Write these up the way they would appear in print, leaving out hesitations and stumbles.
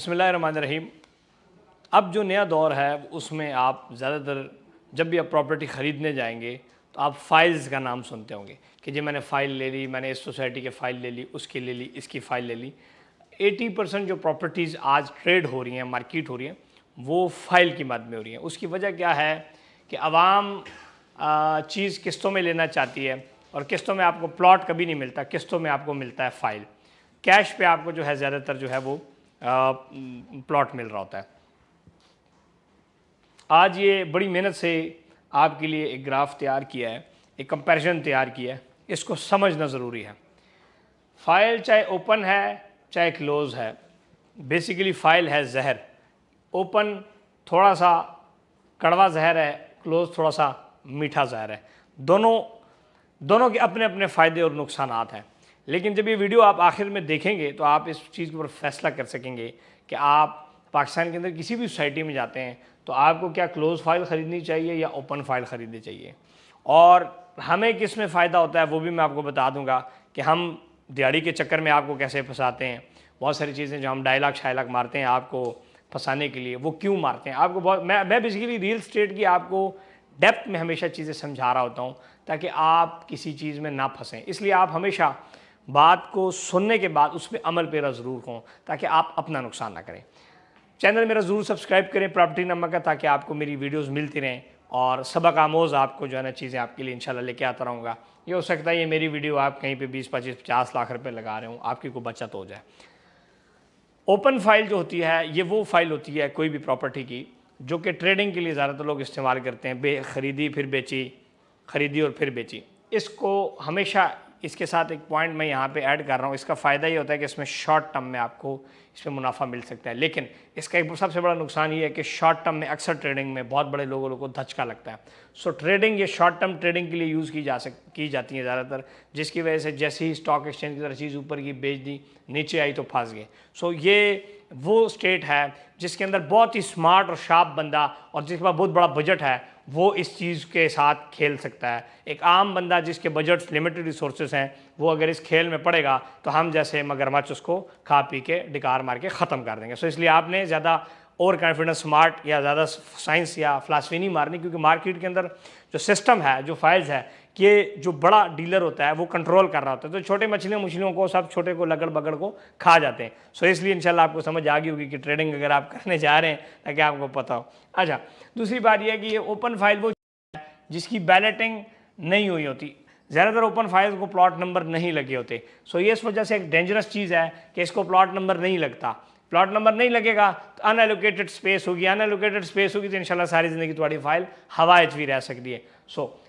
बिस्मिल्लाहिर्रहमानिर्रहीम। अब जो नया दौर है उसमें आप ज़्यादातर जब भी आप प्रॉपर्टी ख़रीदने जाएंगे तो आप फ़ाइल्स का नाम सुनते होंगे कि जी मैंने फ़ाइल ले ली, मैंने इस सोसाइटी की फ़ाइल ले ली, उसकी ले ली, इसकी फ़ाइल ले ली। 80% जो प्रॉपर्टीज़ आज ट्रेड हो रही हैं, मार्केट हो रही हैं, वो फ़ाइल की मद में हो रही हैं। उसकी वजह क्या है कि आवाम चीज़ किस्तों में लेना चाहती है और किस्तों में आपको प्लॉट कभी नहीं मिलता, किस्तों में आपको मिलता है फ़ाइल। कैश पे आपको जो है ज़्यादातर जो है वो प्लॉट मिल रहा होता है। आज ये बड़ी मेहनत से आपके लिए एक ग्राफ तैयार किया है, एक कंपैरिजन तैयार किया है, इसको समझना ज़रूरी है। फ़ाइल चाहे ओपन है चाहे क्लोज़ है, बेसिकली फ़ाइल है जहर। ओपन थोड़ा सा कड़वा जहर है, क्लोज़ थोड़ा सा मीठा जहर है। दोनों के अपने अपने फ़ायदे और नुकसानात हैं। लेकिन जब ये वीडियो आप आखिर में देखेंगे तो आप इस चीज़ के ऊपर फैसला कर सकेंगे कि आप पाकिस्तान के अंदर किसी भी सोसाइटी में जाते हैं तो आपको क्या क्लोज़ फाइल ख़रीदनी चाहिए या ओपन फाइल ख़रीदनी चाहिए, और हमें किस में फ़ायदा होता है वो भी मैं आपको बता दूंगा कि हम दिहाड़ी के चक्कर में आपको कैसे फंसाते हैं। बहुत सारी चीज़ें जो हम डायलॉग शायलॉग मारते हैं आपको फंसाने के लिए, वो क्यों मारते हैं आपको। बहुत मैं बेसिकली रियल स्टेट की आपको डेप्थ में हमेशा चीज़ें समझा रहा होता हूँ ताकि आप किसी चीज़ में ना फंसें। इसलिए आप हमेशा बात को सुनने के बाद उस पर अमल पेरा ज़रूर हों ताकि आप अपना नुकसान ना करें। चैनल मेरा ज़रूर सब्सक्राइब करें प्रॉपर्टी नमक का, ताकि आपको मेरी वीडियोस मिलती रहें और सबक आमोज़ आपको जो है ना चीज़ें आपके लिए इंशाल्लाह लेके आता रहूँगा। ये हो सकता है ये मेरी वीडियो आप कहीं पे 20-25-50 लाख रुपए लगा रहे हूँ, आपकी कोई बचत हो जाए। ओपन फाइल जो होती है ये वो फाइल होती है कोई भी प्रॉपर्टी की जो कि ट्रेडिंग के लिए ज़्यादातर लोग इस्तेमाल करते हैं। खरीदी फिर बेची, खरीदी और फिर बेची। इसको हमेशा इसके साथ एक पॉइंट मैं यहाँ पे ऐड कर रहा हूँ, इसका फ़ायदा ये होता है कि इसमें शॉर्ट टर्म में आपको इसमें मुनाफा मिल सकता है। लेकिन इसका एक सबसे बड़ा नुकसान ये है कि शॉर्ट टर्म में अक्सर ट्रेडिंग में बहुत बड़े लोगों को धचका लगता है। सो ट्रेडिंग ये शॉर्ट टर्म ट्रेडिंग के लिए यूज़ की जाती है ज़्यादातर, जिसकी वजह से जैसे ही स्टॉक एक्सचेंज की तरह चीज़ ऊपर की बेच दी, नीचे आई तो फंस गए। सो ये वो स्टेट है जिसके अंदर बहुत ही स्मार्ट और शार्प बंदा और जिसके पास बहुत बड़ा बजट है वो इस चीज़ के साथ खेल सकता है। एक आम बंदा जिसके बजट लिमिटेड रिसोर्सेज हैं वो अगर इस खेल में पड़ेगा तो हम जैसे मगरमच्छ उसको खा पी के डिकार मार के ख़त्म कर देंगे। सो इसलिए आपने ज़्यादा ओवर कॉन्फिडेंस स्मार्ट या ज़्यादा साइंस या फिलासफी नहीं मारनी, क्योंकि मार्केट के अंदर जो सिस्टम है, जो फाइल्स है, कि जो बड़ा डीलर होता है वो कंट्रोल कर रहा होता है, तो छोटे मछलियों को सब छोटे को लगड़ बगड़ को खा जाते हैं। सो इसलिए इंशाल्लाह आपको समझ आ गई होगी कि ट्रेडिंग अगर आप करने जा रहे हैं ताकि आपको पता हो। अच्छा, दूसरी बात यह है कि ये ओपन फाइल वो जिसकी बैलेटिंग नहीं हुई होती, ज़्यादातर ओपन फाइल्स को प्लॉट नंबर नहीं लगे होते। सो ये इस वजह से एक डेंजरस चीज़ है कि इसको प्लॉट नंबर नहीं लगता। प्लॉट नंबर नहीं लगेगा तो अनएलोकेटेड स्पेस होगी, अनएलोकेटेड स्पेस होगी तो इंशाल्लाह सारी ज़िंदगी तुम्हारी फाइल हवा भी रह सकती है।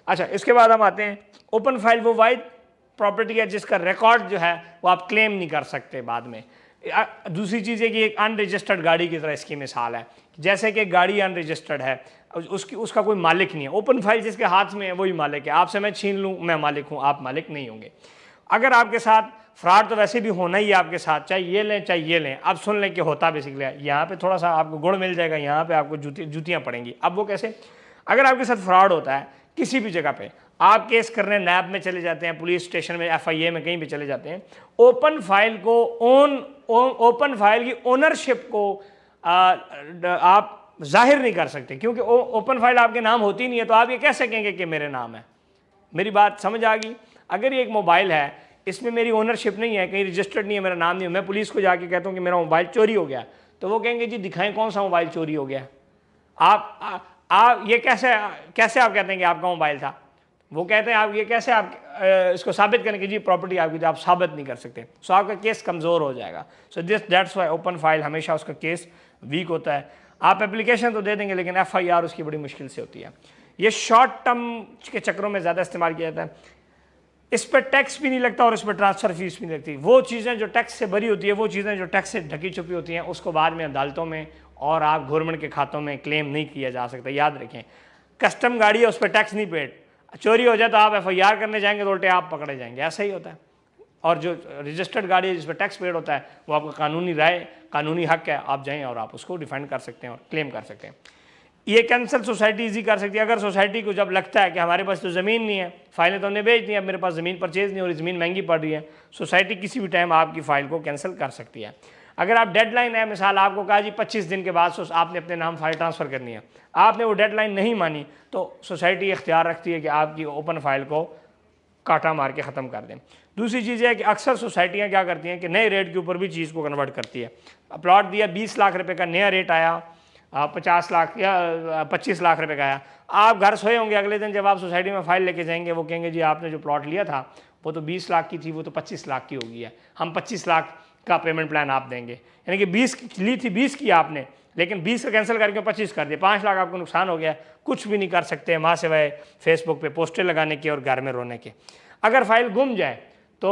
अच्छा, इसके बाद हम आते हैं ओपन फाइल वो वाइड प्रॉपर्टी है जिसका रिकॉर्ड जो है वो आप क्लेम नहीं कर सकते बाद में। दूसरी चीज़ है कि एक अनरजिस्टर्ड गाड़ी की तरह इसकी मिसाल है, जैसे कि गाड़ी अनरजिस्टर्ड है, उसका कोई मालिक नहीं है। ओपन फाइल जिसके हाथ में है वही मालिक है। आपसे मैं छीन लूँ मैं मालिक हूँ, आप मालिक नहीं होंगे। अगर आपके साथ फ्रॉड तो वैसे भी होना ही है आपके साथ, चाहे ये लें चाहे ये लें। अब सुन लें कि होता बेसिकली यहाँ पे थोड़ा सा आपको गुड़ मिल जाएगा, यहाँ पे आपको जूतियाँ पड़ेंगी। अब वो कैसे? अगर आपके साथ फ्रॉड होता है किसी भी जगह पे, आप केस करने नैब में चले जाते हैं, पुलिस स्टेशन में, FIA में, कहीं भी चले जाते हैं, ओपन फाइल को ओपन फाइल की ओनरशिप को आप जाहिर नहीं कर सकते, क्योंकि ओपन फाइल आपके नाम होती नहीं है। तो आप ये कह सकेंगे कि मेरे नाम है। मेरी बात समझ आ गई? अगर ये एक मोबाइल है, इसमें मेरी ओनरशिप नहीं है, कहीं रजिस्टर्ड नहीं है, मेरा नाम नहीं है, मैं पुलिस को जाके कहता हूँ कि मेरा मोबाइल चोरी हो गया, तो वो कहेंगे जी दिखाएं कौन सा मोबाइल चोरी हो गया। आप ये कैसे आप कहते हैं कि आपका मोबाइल था? वो कहते हैं आप ये कैसे आप इसको साबित करें कि जी प्रॉपर्टी आपकी, तो आप साबित नहीं कर सकते। सो आपका केस कमज़ोर हो जाएगा। So that's why open file हमेशा उसका केस वीक होता है। आप एप्लीकेशन तो दे देंगे लेकिन FIR उसकी बड़ी मुश्किल से होती है। ये शॉर्ट टर्म के चक्करों में ज़्यादा इस्तेमाल किया जाता है। इस पर टैक्स भी नहीं लगता और इस पर ट्रांसफ़र फीस भी नहीं लगती। वो चीज़ें जो टैक्स से भरी होती है, वो चीज़ें जो टैक्स से ढकी छुपी होती हैं, उसको बाद में अदालतों में और आप गवर्नमेंट के खातों में क्लेम नहीं किया जा सकता। याद रखें, कस्टम गाड़ी है उस पर टैक्स नहीं पेड, चोरी हो जाए तो आप FIR करने जाएंगे तो उल्टे आप पकड़े जाएंगे, ऐसा ही होता है। और जो रजिस्टर्ड गाड़ी है जिस पर टैक्स पेड होता है वो आपका कानूनी राय, कानूनी हक है, आप जाएँ और आप उसको डिफेंड कर सकते हैं और क्लेम कर सकते हैं। ये कैंसल सोसाइटी इजी कर सकती है। अगर सोसाइटी को जब लगता है कि हमारे पास तो ज़मीन नहीं है, फाइलें तो हमने बेच दी, अब मेरे पास ज़मीन परचेज़ नहीं हो रही, ज़मीन महंगी पड़ रही है, सोसाइटी किसी भी टाइम आपकी फ़ाइल को कैंसिल कर सकती है। अगर आप डेडलाइन है, मिसाल आपको कहा जी 25 दिन के बाद आपने अपने नाम फाइल ट्रांसफ़र करनी है, आपने वो डेडलाइन नहीं मानी, तो सोसाइटी इख्तियार रखती है कि आपकी ओपन फाइल को काटा मार के ख़त्म कर दें। दूसरी चीज़ है कि अक्सर सोसाइटियाँ क्या करती हैं कि नए रेट के ऊपर भी चीज़ को कन्वर्ट करती है। प्लॉट दिया 20 लाख रुपए का, नया रेट आया 50 लाख या 25 लाख रुपए का आया, आप घर सोए होंगे, अगले दिन जब आप सोसाइटी में फ़ाइल लेके जाएंगे वो कहेंगे जी आपने जो प्लॉट लिया था वो तो 20 लाख की थी, वो तो 25 लाख की हो गई है, हम 25 लाख का पेमेंट प्लान आप देंगे। यानी कि 20 ली थी, 20 की आपने, लेकिन 20 का कैंसिल करके 25 कर दिया, 5 लाख आपको नुकसान हो गया, कुछ भी नहीं कर सकते माँ सिवाय फेसबुक पे पोस्टर लगाने के और घर में रोने के। अगर फाइल गुम जाए तो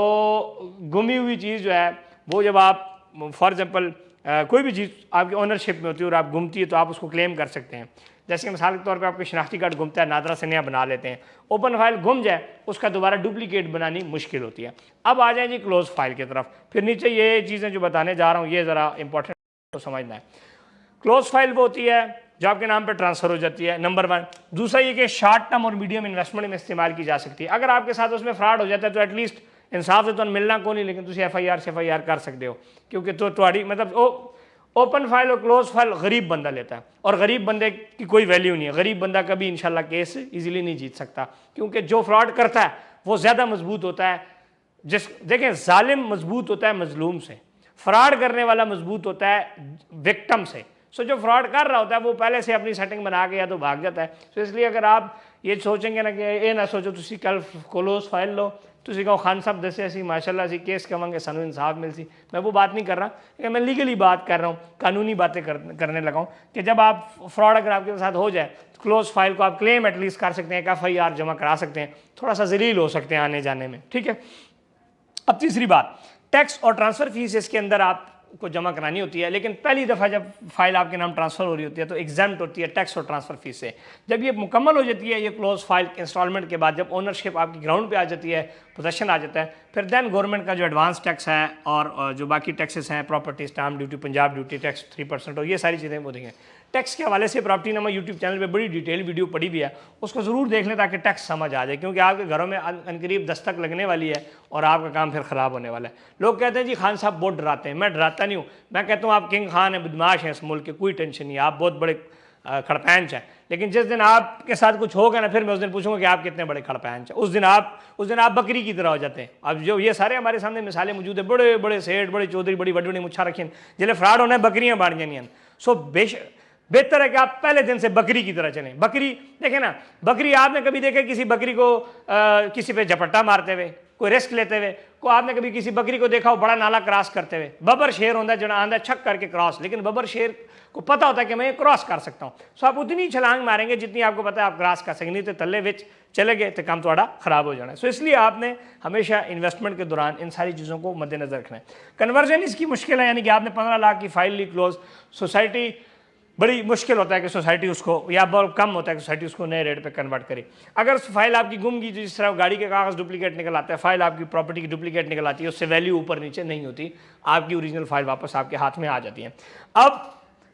गुमी हुई चीज़ जो है वो जब आप फॉर एग्जांपल कोई भी चीज़ आपकी ओनरशिप में होती है और आप गुमती है तो आप उसको क्लेम कर सकते हैं। जैसे कि मिसाल के तौर पे आपके शनाख्ती कार्ड गुमता है, नादरा से नया बना लेते हैं, ओपन फाइल गुम जाए उसका दोबारा डुप्लीकेट बनानी मुश्किल होती है। अब आ जाए जी क्लोज फाइल की तरफ, फिर नीचे ये चीज़ें जो बताने जा रहा हूँ ये ज़रा इंपॉर्टेंट तो समझना है। क्लोज फाइल वो होती है जो आपके नाम पर ट्रांसफ़र हो जाती है, नंबर 1। दूसरा ये कि शॉर्ट टर्म और मीडियम इन्वेस्टमेंट में इस्तेमाल की जा सकती है। अगर आपके साथ उसमें फ्रॉड हो जाता है तो एटलीस्ट इंसाफ से तो मिलना को नहीं, लेकिन तुम FIR से FIR कर सकते हो, क्योंकि तो तुम्हारी मतलब ओपन फाइल और क्लोज फाइल गरीब बंदा लेता है और गरीब बंदे की कोई वैल्यू नहीं है। गरीब बंदा कभी इंशाल्लाह केस इजीली नहीं जीत सकता, क्योंकि जो फ्रॉड करता है वो ज़्यादा मजबूत होता है। देखें, जालिम मजबूत होता है मजलूम से, फ्रॉड करने वाला मजबूत होता है विक्टिम से। सो जो फ्रॉड कर रहा होता है वो पहले से अपनी सेटिंग बना के या तो भाग जाता है। सो इसलिए अगर आप ये सोचेंगे ना कि ये ना सोचो तुसी कल क्लोज फाइल लो, तुसी कहो खान साहब दसे असी माशाल्लाह असी केस करेंगे सानू इंसाफ मिलसी, मैं वो बात नहीं कर रहा, लेकिन मैं लीगली बात कर रहा हूँ, कानूनी बातें करने लगा हूँ कि जब आप फ्रॉड अगर आपके साथ हो जाए तो क्लोज फाइल को आप क्लेम एटलीस्ट कर सकते हैं, एक FIR जमा करा सकते हैं, थोड़ा सा जलील हो सकते हैं आने जाने में, ठीक है। अब तीसरी बात, टैक्स और ट्रांसफ़र फीस इसके अंदर आपको जमा करानी होती है, लेकिन पहली दफ़ा जब फाइल आपके नाम ट्रांसफ़र हो रही होती है तो एग्जाम्प्ट होती है टैक्स और ट्रांसफ़र फीस से। जब ये मुकम्मल हो जाती है ये क्लोज फाइल इंस्टॉलमेंट के बाद, जब ओनरशिप आपकी ग्राउंड पे आ जाती है, पोजेशन आ जाता है, फिर देन गवर्नमेंट का जो एडवांस टैक्स है और जो बाकी टैक्सेस हैं, property stamp duty, Punjab duty tax 3% और ये सारी चीज़ें वो देखें। टैक्स के हवाले से प्रॉपर्टी नामा यूट्यूब चैनल पे बड़ी डिटेल वीडियो पड़ी भी है, उसको ज़रूर देख लें ताकि टैक्स समझ आ जाए, क्योंकि आपके घरों में अनकरीब दस्तक लगने वाली है और आपका काम फिर ख़राब होने वाला है। लोग कहते हैं जी खान साहब बहुत डराते हैं, मैं डराता नहीं हूँ, मैं कहता हूँ आप किंग खान हैं, बदमाश हैं इस मुल्क के, कोई टेंशन नहीं, आप बहुत बड़े खड़पैंच हैं, लेकिन जिस दिन आपके साथ कुछ होगा ना फिर मैं उस दिन पूछूंगा कि आप कितने बड़े खड़पैंच हैं, उस दिन आप बकरी की तरह हो जाते हैं। अब जो ये सारे हमारे सामने मिसालें मौजूद है, बड़े बड़े सेठ, बड़े चौधरी, बड़ी बड़ी बड़ी मुच्छा रखी जिले फ्रॉड होना है, बकरियाँ बाढ़ जानी। सो बेहतर है कि आप पहले दिन से बकरी की तरह चलें। बकरी देखें ना, बकरी आपने कभी देखे किसी बकरी को किसी पे झपट्टा मारते हुए, कोई रिस्क लेते हुए? को आपने कभी किसी बकरी को देखा हो बड़ा नाला क्रॉस करते हुए? बबर शेर होता है जो आंदा छक करके क्रॉस, लेकिन बबर शेर को पता होता है कि मैं ये क्रॉस कर सकता हूँ। सो आप उतनी छलांग मारेंगे जितनी आपको पता है आप क्रॉस कर सकें, नहीं तो तल्ले विच चले गए तो काम थोड़ा खराब हो जाना है। सो इसलिए आपने हमेशा इन्वेस्टमेंट के दौरान इन सारी चीज़ों को मद्देनजर रखना है। कन्वर्जन इसकी मुश्किल है, यानी कि आपने 15 लाख की फाइल ली क्लोज, सोसाइटी बड़ी मुश्किल होता है कि सोसाइटी उसको, या बहुत कम होता है कि सोसाइटी उसको नए रेट पे कन्वर्ट करे। अगर फाइल आपकी गुम गई, जिस तरह गाड़ी के कागज़ डुप्लीकेट निकल आता है, फाइल आपकी प्रॉपर्टी की डुप्लीकेट निकल आती है, उससे वैल्यू ऊपर नीचे नहीं होती, आपकी ओरिजिनल फाइल वापस आपके हाथ में आ जाती है। अब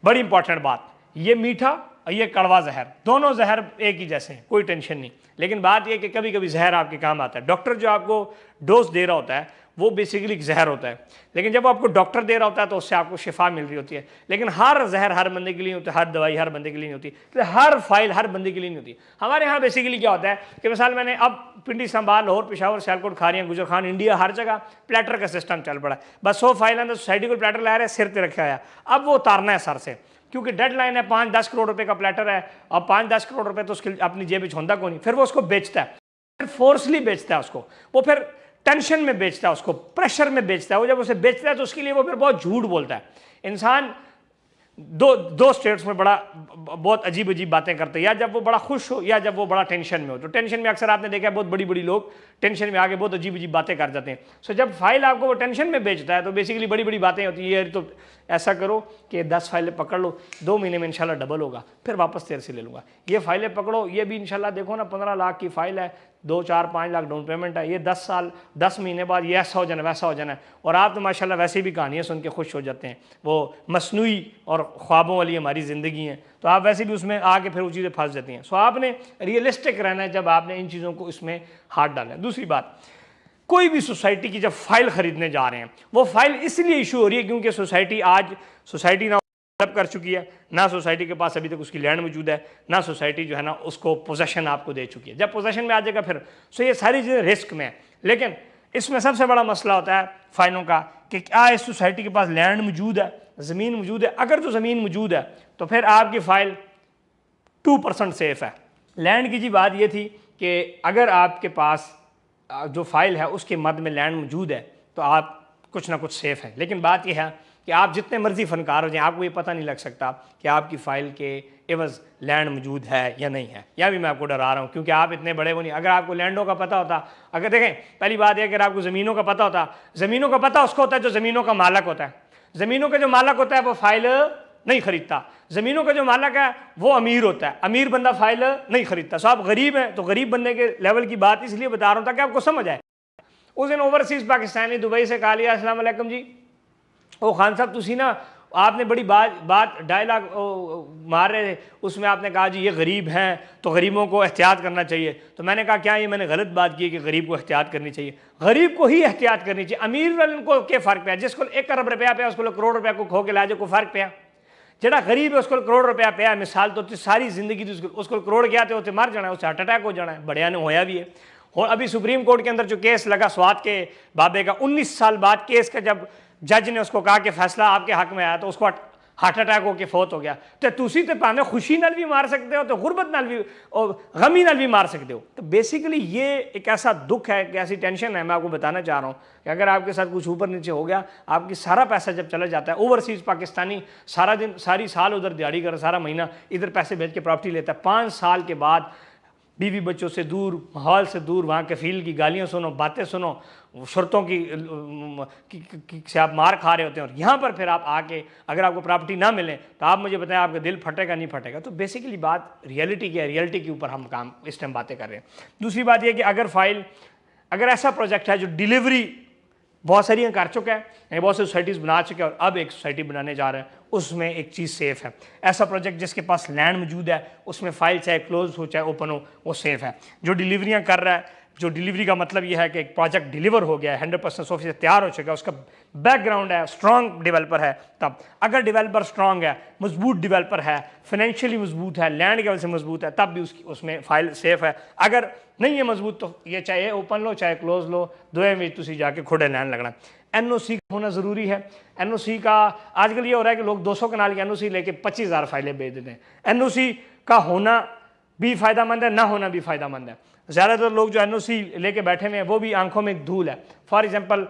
बड़ी इंपॉर्टेंट बात, ये मीठा और ये कड़वा जहर, दोनों जहर एक ही जैसे हैं, कोई टेंशन नहीं, लेकिन बात यह कि कभी कभी जहर आपके काम आता है। डॉक्टर जो आपको डोज दे रहा होता है वो बेसिकली जहर होता है, लेकिन जब आपको डॉक्टर दे रहा होता है तो उससे आपको शिफा मिल रही होती है। लेकिन हर जहर हर बंदे के लिए नहीं होती, हर दवाई हर बंदे के लिए नहीं होती, तो हर फाइल हर बंदे के लिए नहीं होती। हमारे यहाँ बेसिकली क्या होता है कि मिसाल मैंने अब पिंडी, संभाल, लाहौर, पेशावर, सियालकोट, खारियाँ, गुजर खान, इंडिया, हर जगह प्लेटर का सिस्टम चल पड़ा है। बस 100 फाइल अंदर सोसाइटी को प्लेटर ला रहे हैं, सिर पर रखा है, अब वो उतारना है सर से, क्योंकि डेडलाइन है, 5-10 करोड़ रुपए का प्लेटर है, और 5-10 करोड़ रुपए तो उसके अपनी जेब में छोंदा को नहीं, फिर वो उसको बेचता है, फिर फोर्सली बेचता है उसको, वो फिर टेंशन में बेचता है उसको, प्रेशर में बेचता है। वो जब उसे बेचता है तो उसके लिए वो फिर बहुत झूठ बोलता है। इंसान दो स्टेट्स में बहुत अजीब अजीब बातें करते हैं, या जब वो बड़ा खुश हो या जब वो बड़ा टेंशन में हो। तो टेंशन में अक्सर आपने देखा है बहुत बड़ी बड़ी लोग टेंशन में आके बहुत अजीब अजीब बातें कर जाते हैं। सो जब फाइल आपको वो टेंशन में बेचता है तो बेसिकली बड़ी बड़ी बातें होती है, तो ऐसा करो कि 10 फाइलें पकड़ लो, 2 महीने में इंशाल्लाह डबल होगा, फिर वापस तेरे से ले लूँगा। ये फाइलें पकड़ो, ये भी इंशाल्लाह देखो ना 15 लाख की फाइल है, 2-4-5 लाख डाउन पेमेंट है, ये 10 साल 10 महीने बाद ये ऐसा हो जाना वैसा हो जाना। और आप तो माशाल्लाह वैसे भी कहानियाँ सुन के खुश हो जाते हैं, वो मसनूई और ख्वाबों वाली हमारी ज़िंदगी है, तो आप वैसे भी उसमें आके फिर वो चीज़ें फंस जाती हैं। सो आपने रियलिस्टिक रहना है जब आपने इन चीज़ों को इसमें हाथ डाला है। दूसरी बात, कोई भी सोसाइटी की जब फाइल खरीदने जा रहे हैं, वो फाइल इसलिए इशू हो रही है क्योंकि सोसाइटी ना डेवलप कर चुकी है, ना सोसाइटी के पास अभी तक उसकी लैंड मौजूद है, ना सोसाइटी जो है ना उसको पोजेशन आपको दे चुकी है। जब पोजेशन में आ जाएगा फिर सो ये सारी चीज़ें रिस्क में है। लेकिन इसमें सबसे बड़ा मसला होता है फाइलों का कि क्या इस सोसाइटी के पास लैंड मौजूद है, ज़मीन मौजूद है। अगर तो ज़मीन मौजूद है तो फिर आपकी फ़ाइल 2% सेफ है। लैंड की जी बात ये थी कि अगर आपके पास जो फाइल है उसके मद में लैंड मौजूद है तो आप कुछ ना कुछ सेफ है। लेकिन बात यह है कि आप जितने मर्जी फनकार हो जाएं, आपको ये पता नहीं लग सकता कि आपकी फ़ाइल के एवज़ लैंड मौजूद है या नहीं है। या भी मैं आपको डरा रहा हूँ क्योंकि आप इतने बड़े वो नहीं। अगर आपको लैंडों का पता होता, अगर देखें पहली बात है, अगर आपको ज़मीनों का पता होता, ज़मीनों का पता उसको होता है जो ज़मीनों का मालक होता है। ज़मीनों का जो मालक होता है वो फाइल नहीं खरीदता। ज़मीनों का जो मालक है वो अमीर होता है, अमीर बंदा फाइल नहीं खरीदता। सो आप गरीब हैं तो गरीब बंदे के लेवल की बात इसलिए बता रहा हूँ ताकि आपको समझ आए। उस दिन ओवरसीज़ पाकिस्तानी दुबई से कहा लिया, अस्सलाम वालेकुम जी, ओ खान साहब तुसी ना आपने बड़ी बात डायलॉग मार रहे थे, उसमें आपने कहा जी ये गरीब हैं तो गरीबों को एहतियात करना चाहिए। तो मैंने कहा क्या ये मैंने गलत बात की कि गरीब को एहतियात करनी चाहिए? गरीब को ही एहतियात करनी चाहिए। अमीर वाले को क्या फ़र्क पे? जिसको 1 अरब रुपया पे उसको करोड़ रुपया को खो के ला जाए को फ़र्क पे? जड़ा गरीब है उसको करोड़ रुपया पे मिसाल तो सारी जिंदगी उसको करोड़ गया तो मर जाना है, उससे हार्ट अटैक हो जाना है। बढ़िया ने होया भी है। और अभी सुप्रीम कोर्ट के अंदर जो केस लगा स्वात के बाबे का, 19 साल बाद केस का जब जज ने उसको कहा कि फैसला आपके हक में आया तो उसको हार्ट अटैक होकर फौत हो गया। तो तुसी तो भावें खुशी नाल भी मार सकते हो तो गुरबत नाल भी और गमी नाल भी मार सकते हो। तो बेसिकली ये एक ऐसा दुख है, एक ऐसी टेंशन है। मैं आपको बताना चाह रहा हूँ कि अगर आपके साथ कुछ ऊपर नीचे हो गया, आपकी सारा पैसा जब चला जाता है, ओवरसीज़ पाकिस्तानी सारा दिन सारी साल उधर दिहाड़ी कर, सारा महीना इधर पैसे भेज के प्रॉपर्टी लेता है, 5 साल के बाद बीवी बच्चों से दूर, माहौल से दूर, वहाँ कफील की गालियाँ सुनो, बातें सुनो, शर्तों की से आप मार खा रहे होते हैं। और यहाँ पर फिर आप आके अगर आपको प्रॉपर्टी ना मिले तो आप मुझे बताएं आपका दिल फटेगा नहीं फटेगा? तो बेसिकली बात रियलिटी की है, रियलिटी के ऊपर हम काम इस टाइम बातें कर रहे हैं। दूसरी बात यह कि अगर ऐसा प्रोजेक्ट है जो डिलीवरी बहुत सारी कर चुका है, बहुत सी सोसाइटीज़ बना चुके हैं और अब एक सोसाइटी बनाने जा रहे हैं, उसमें एक चीज़ सेफ़ है। ऐसा प्रोजेक्ट जिसके पास लैंड मौजूद है उसमें फ़ाइल चाहे क्लोज हो चाहे ओपन हो वो सेफ़ है। जो डिलीवरियाँ कर रहा है, जो डिलीवरी का मतलब यह है कि एक प्रोजेक्ट डिलीवर हो गया है, 100% ऑफिस तैयार हो चुका है, उसका बैकग्राउंड है, स्ट्रॉन्ग डेवलपर है। तब अगर डेवलपर स्ट्रॉन्ग है, मजबूत डेवलपर है, फाइनेंशियली मजबूत है, लैंड के वजह से मजबूत है, तब भी उसमें फाइल सेफ़ है। अगर नहीं है मजबूत तो ये चाहे ओपन लो चाहे क्लोज लो, दोवें में तुम जाके खुडे लैंड लगना। NOC होना ज़रूरी है। NOC का आजकल ये हो रहा है कि लोग 200 कनाल की NOC लेके 25,000 फाइलें भेज देते हैं। NOC का होना भी फ़ायदामंद है, ना होना भी फ़ायदामंद है। ज़्यादातर लोग जो NOC लेके बैठे हुए हैं वो भी आंखों में धूल है। फॉर एग्जांपल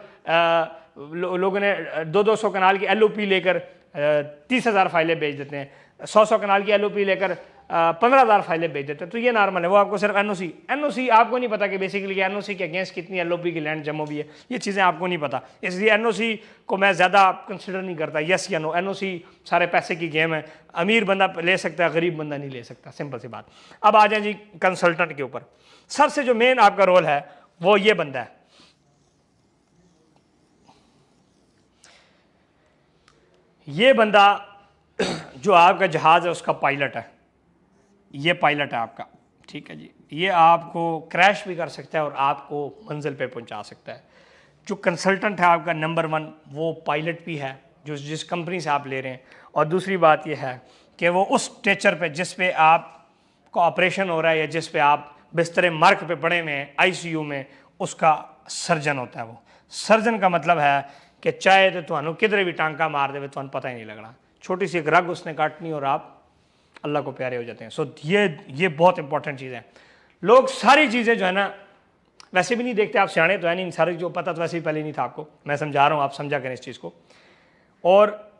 लोगों ने 200 कनाल की LOP लेकर 30,000 फाइलें भेज देते हैं, 100 कनाल की LOP लेकर 15,000 फाइलें भेज देते हैं। तो ये नॉर्मल है। वो आपको सिर्फ NOC आपको नहीं पता कि बेसिकली NOC के अगेंस्ट कितनी LOP की लैंड जमा हुई है, ये चीज़ें आपको नहीं पता। इसलिए NOC को मैं ज़्यादा कंसिडर नहीं करता। यस या नो, NOC सारे पैसे की गेम है। अमीर बंदा ले सकता है, गरीब बंदा नहीं ले सकता, सिंपल सी बात। अब आ जाए जी कंसल्टेंट के ऊपर। सबसे जो मेन आपका रोल है वो ये बंदा है, ये बंदा जो आपका जहाज़ है उसका पायलट है। ये पायलट है आपका, ठीक है जी। ये आपको क्रैश भी कर सकता है और आपको मंजिल पे पहुंचा सकता है। जो कंसल्टेंट है आपका नंबर 1 वो पायलट भी है जो जिस कंपनी से आप ले रहे हैं। और दूसरी बात ये है कि वो उस स्ट्रेचर पे जिस पे आपका ऑपरेशन हो रहा है या जिस पे आप बिस्तर मर्क पे पड़े हुए हैं ICU में, उसका सर्जन होता है। वो सर्जन का मतलब है कि चाहे तो तुहानू किधरे भी टांका मार दे तो पता ही नहीं लगना, छोटी सी एक रग उसने काटनी और आप अल्लाह को प्यारे हो जाते हैं। सो ये बहुत इंपॉर्टेंट चीज़ है। लोग सारी चीज़ें जो है ना वैसे भी नहीं देखते, आप सियाणे तो है नहीं, सारी जो पता तो वैसे ही पहले नहीं था आपको, मैं समझा रहा हूँ, आप समझा करें इस चीज़ को। और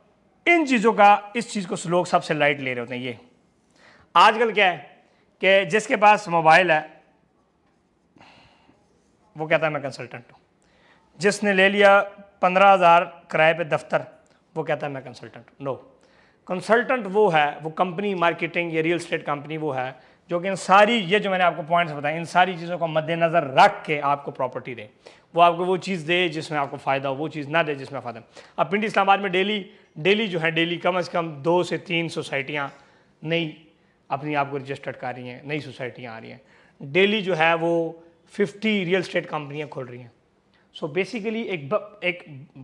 इन चीज़ों का, इस चीज़ को लोग सबसे लाइट ले रहे होते हैं। ये आजकल क्या है कि जिसके पास मोबाइल है वो कहता है मैं कंसल्टेंट हूँ, जिसने ले लिया 15,000 किराए पे दफ्तर वो कहता है मैं कंसल्टेंट हूँ। नो, कंसल्टेंट वो है, वो कंपनी मार्केटिंग या रियल स्टेट कंपनी वो है जो कि इन सारी ये जो मैंने आपको पॉइंट्स बताए, इन सारी चीज़ों को मद्देनज़र रख के आपको प्रॉपर्टी दे। वो आपको वो चीज़ दे जिसमें आपको फ़ायदा हो, वो चीज़ ना दे जिसमें फ़ायदा। अब पिंडी इस्लामाबाद में डेली जो है डेली कम से कम 2 से 3 सोसाइटियाँ नई अपनी आप को रजिस्टर्ड कर रही हैं, नई सोसाइटियाँ आ रही हैं। डेली जो है वो 50 रियल स्टेट कंपनियाँ खुल रही हैं। सो बेसिकली एक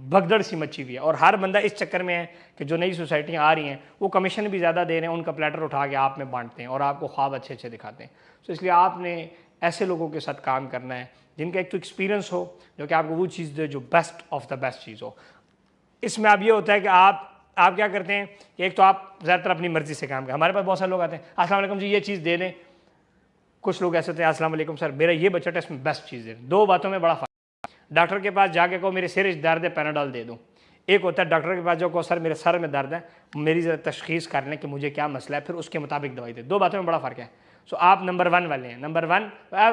भगदड़ सी मची हुई है और हर बंदा इस चक्कर में है कि जो नई सोसाइटियाँ आ रही हैं वो कमीशन भी ज़्यादा दे रहे हैं, उनका प्लेटर उठा के आप में बांटते हैं और आपको ख्वाब अच्छे अच्छे दिखाते हैं। सो इसलिए आपने ऐसे लोगों के साथ काम करना है जिनका एक तो एक्सपीरियंस हो, जो कि आपको वो चीज़ दे जो बेस्ट ऑफ द बेस्ट चीज़ हो। इसमें अब ये होता है कि आप क्या करते हैं कि एक तो आप ज़्यादातर अपनी मर्ज़ी से काम करें। हमारे पास बहुत सारे लोग आते हैं, अस्सलाम वालेकुम जी ये चीज़ दे दें। कुछ लोग ऐसे होते हैं, अस्सलाम वालेकुम सर मेरा ये बजट है, इसमें बेस्ट चीज़ दे। दो बातों में बड़ा फ़र्क। डॉक्टर के पास जाके कहो मेरे सिर दर्द है पैनाडोल दे दूँ, एक होता है डॉक्टर के पास जो कहो सर मेरे सर में दर्द है, मेरी ज़रा तशख़ीस कर लें कि मुझे क्या मसला है, फिर उसके मुताबिक दवाई दे। दो बातों में बड़ा फ़र्क है। सो आप नंबर 1 वाले हैं, नंबर 1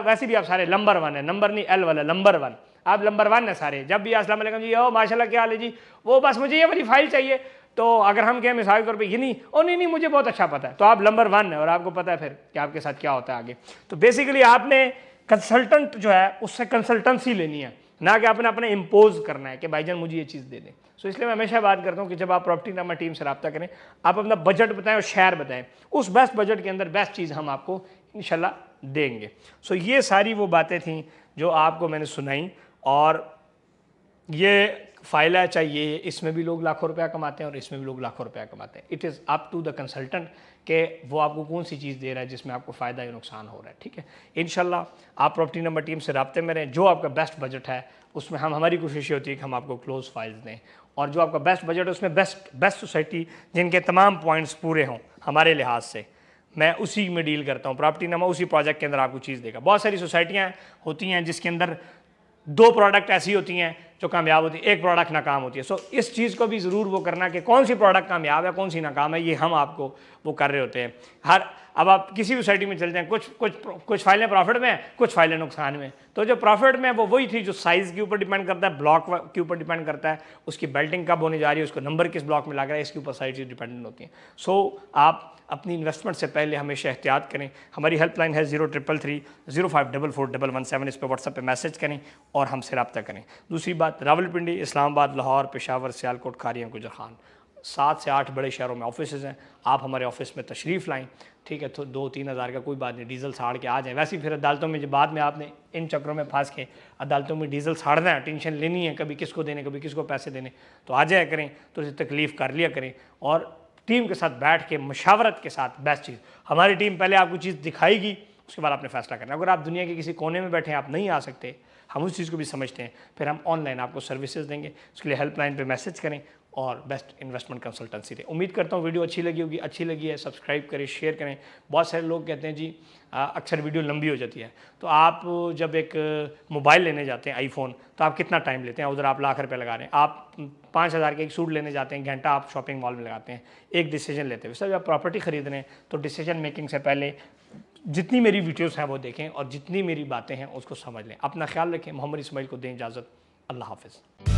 वैसे भी आप सारे नंबर 1 है, नंबर नहीं एल वाला, नंबर 1 आप नंबर 1 है सारे। जब भी अस्सलाम वालेकुम जी ओ माशाल्लाह क्या हाल है जी, वो बस मुझे ये वाली फाइल चाहिए, तो अगर हम कहें मिसाल के तौर पर ये नहीं ओ नहीं मुझे बहुत अच्छा पता है, तो आप नंबर 1 है और आपको पता है फिर कि आपके साथ क्या होता है आगे। तो बेसिकली आपने कंसल्टेंट जो है उससे कंसल्टेंसी लेनी है, ना कि आपने अपने इम्पोज करना है कि भाईजान मुझे ये चीज़ दे दें। सो इसलिए मैं हमेशा बात करता हूँ कि जब आप प्रॉपर्टी नामा टीम से रब्ता करें, आप अपना बजट बताएं और शहर बताएं, उस बेस्ट बजट के अंदर बेस्ट चीज़ हम आपको इंशाल्लाह देंगे। सो ये सारी वो बातें थी जो आपको मैंने सुनाई। और ये फाइल है चाहिए, इसमें भी लोग लाखों रुपया कमाते हैं और इसमें भी लोग लाखों रुपया कमाते हैं। It is up to the consultant कि वो आपको कौन सी चीज़ दे रहा है जिसमें आपको फ़ायदा या नुकसान हो रहा है। ठीक है, इंशाल्लाह आप प्रॉपर्टी नंबर टीम से रब्ते में रहें। जो आपका बेस्ट बजट है उसमें हमारी कोशिश होती है कि हम आपको क्लोज फाइल्स दें, और जो आपका बेस्ट बजट है उसमें बेस्ट सोसाइटी जिनके तमाम पॉइंट्स पूरे हों हमारे लिहाज से, मैं उसी में डील करता हूँ। प्रॉपर्टी नामा उसी प्रोजेक्ट के अंदर आपको चीज़ देगा। बहुत सारी सोसाइटियाँ होती हैं जिसके अंदर 2 प्रोडक्ट ऐसी होती हैं जो कामयाब होती है, एक प्रोडक्ट नाकाम होती है। सो इस चीज़ को भी ज़रूर वो करना कि कौन सी प्रोडक्ट कामयाब है कौन सी नाकाम है, ये हम आपको वो कर रहे होते हैं। अब आप किसी भी सोसाइटी में चलते हैं, कुछ फाइलें प्रॉफिट में हैं, कुछ फाइलें नुकसान में। तो जो प्रॉफिट में वो वही थी जो साइज़ के ऊपर डिपेंड करता है, ब्लॉक के ऊपर डिपेंड करता है, उसकी बेल्टिंग कब होने जा रही है, उसको नंबर किस ब्लॉक में लग रहा है, इसके ऊपर सारी चीज़ डिपेंडेंट होती हैं। सो आप अपनी इन्वेस्टमेंट से पहले हमेशा एहतियात करें। हमारी हेल्पलाइन है 0333 05441117, इस पर व्हाट्सएप पे मैसेज करें और हमसे रब्ता करें। दूसरी बात, रावलपिंडी, इस्लामाबाद, लाहौर, पेशावर, सियालकोट, खारियां, गुजर खान, 7 से 8 बड़े शहरों में ऑफिसेज़ हैं। आप हमारे ऑफिस में तशरीफ़ लाएँ, ठीक है, तो 2-3 हज़ार का कोई बात नहीं, डीजल साड़ के आ जाए। वैसे ही फिर अदालतों में जब बाद में आपने इन चक्करों में फंस के अदालतों में डीजल साड़ना है, टेंशन लेनी है, कभी किसको देने कभी किसको पैसे देने, तो आ जाया करें, तो इसे तकलीफ़ कर लिया करें और टीम के साथ बैठ के मशावरत के साथ बेस्ट चीज़। हमारी टीम पहले आपको चीज़ दिखाएगी, उसके बाद आपने फैसला करना। अगर आप दुनिया के किसी कोने में बैठे हैं, आप नहीं आ सकते, हम उस चीज़ को भी समझते हैं, फिर हम ऑनलाइन आपको सर्विसेज देंगे। उसके लिए हेल्पलाइन पे मैसेज करें और बेस्ट इन्वेस्टमेंट कंसल्टेंसी दें। उम्मीद करता हूँ वीडियो अच्छी लगी होगी। अच्छी लगी है सब्सक्राइब करें, शेयर करें। बहुत सारे लोग कहते हैं जी अक्सर वीडियो लंबी हो जाती है, तो आप जब एक मोबाइल लेने जाते हैं आईफोन, तो आप कितना टाइम लेते हैं, उधर आप लाख रुपये लगा रहे हैं। आप 5,000 के एक सूट लेने जाते हैं, घंटा आप शॉपिंग मॉल में लगाते हैं एक डिसीजन लेते हैं। वैसे जब प्रॉपर्टी खरीद रहे हैं तो डिसीजन मेकिंग से पहले जितनी मेरी वीडियोस हैं वो देखें और जितनी मेरी बातें हैं उसको समझ लें। अपना ख्याल रखें। मोहम्मद इस्माइल को दें इजाज़त। अल्लाह हाफ़िज़।